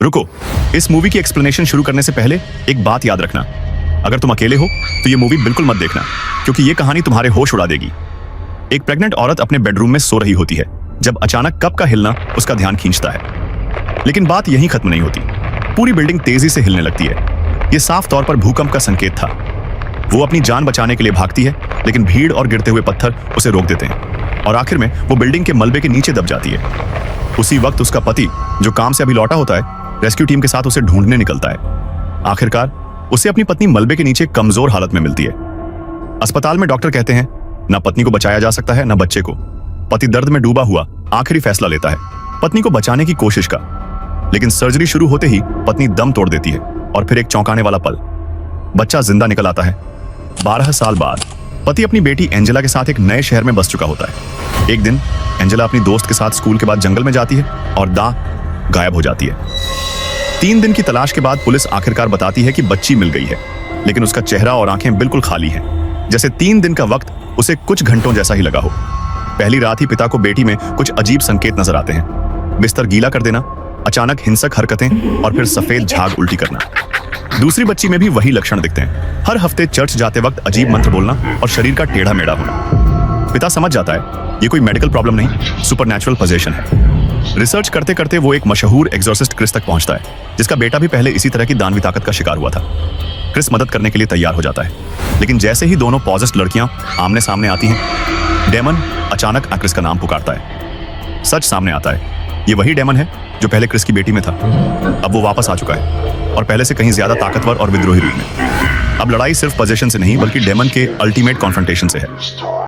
रुको, इस मूवी की एक्सप्लेनेशन शुरू करने से पहले एक बात याद रखना। अगर तुम अकेले हो तो ये मूवी बिल्कुल मत देखना, क्योंकि ये कहानी तुम्हारे होश उड़ा देगी। एक प्रेग्नेंट औरत अपने बेडरूम में सो रही होती है जब अचानक कप का हिलना उसका ध्यान खींचता है। लेकिन बात यहीं खत्म नहीं होती। पूरी बिल्डिंग तेजी से हिलने लगती है। यह साफ तौर पर भूकंप का संकेत था। वो अपनी जान बचाने के लिए भागती है, लेकिन भीड़ और गिरते हुए पत्थर उसे रोक देते हैं और आखिर में वो बिल्डिंग के मलबे के नीचे दब जाती है। उसी वक्त उसका पति, जो काम से अभी लौटा होता है, रेस्क्यू टीम के साथ उसे ढूंढने निकलता है। आखिरकार उसे अपनी पत्नी मलबे के नीचे कमजोर हालत में मिलती है। अस्पताल में डॉक्टर कहते हैं ना पत्नी को बचाया जा सकता है, ना बच्चे को। पति दर्द में डूबा हुआ आखिरी फैसला लेता है, पत्नी को बचाने की कोशिश का। लेकिन सर्जरी शुरू होते ही पत्नी दम तोड़ देती है और फिर एक चौंकाने वाला पल, बच्चा जिंदा निकल आता है। 12 साल बाद पति अपनी बेटी एंजेला के साथ एक नए शहर में बस चुका होता है। एक दिन एंजेला अपनी दोस्त के साथ स्कूल के बाद जंगल में जाती है और गायब हो जाती है। 3 दिन की तलाश के बाद पुलिस आखिरकार बताती है कि बच्ची मिल गई है, लेकिन उसका चेहरा और आंखें बिल्कुल खाली हैं, जैसे 3 दिन का वक्त उसे कुछ घंटों जैसा ही लगा हो। पहली रात ही पिता को बेटी में कुछ अजीब संकेत नजर आते हैं। बिस्तर गीला कर देना, अचानक हिंसक हरकतें और फिर सफेद झाग उल्टी करना। दूसरी बच्ची में भी वही लक्षण दिखते हैं। हर हफ्ते चर्च जाते वक्त अजीब मंत्र बोलना और शरीर का टेढ़ा मेढ़ा होना। पिता समझ जाता है ये कोई मेडिकल प्रॉब्लम नहीं, सुपरनैचुरल पोजेशन है। रिसर्च करते करते वो एक मशहूर एग्जॉर्सिस्ट क्रिस तक पहुंचता है, जिसका बेटा भी पहले इसी तरह की दानवी ताकत का शिकार हुआ था। क्रिस मदद करने के लिए तैयार हो जाता है, लेकिन जैसे ही दोनों पॉजेस्ड लड़कियां आमने सामने आती हैं, डेमन अचानक क्रिस का नाम पुकारता है। सच सामने आता है, ये वही डेमन है जो पहले क्रिस की बेटी में था। अब वो वापस आ चुका है और पहले से कहीं ज्यादा ताकतवर और विद्रोही रूप में। अब लड़ाई सिर्फ पोजीशन से नहीं, बल्कि डेमन के अल्टीमेट कॉन्फ्रंटेशन से है।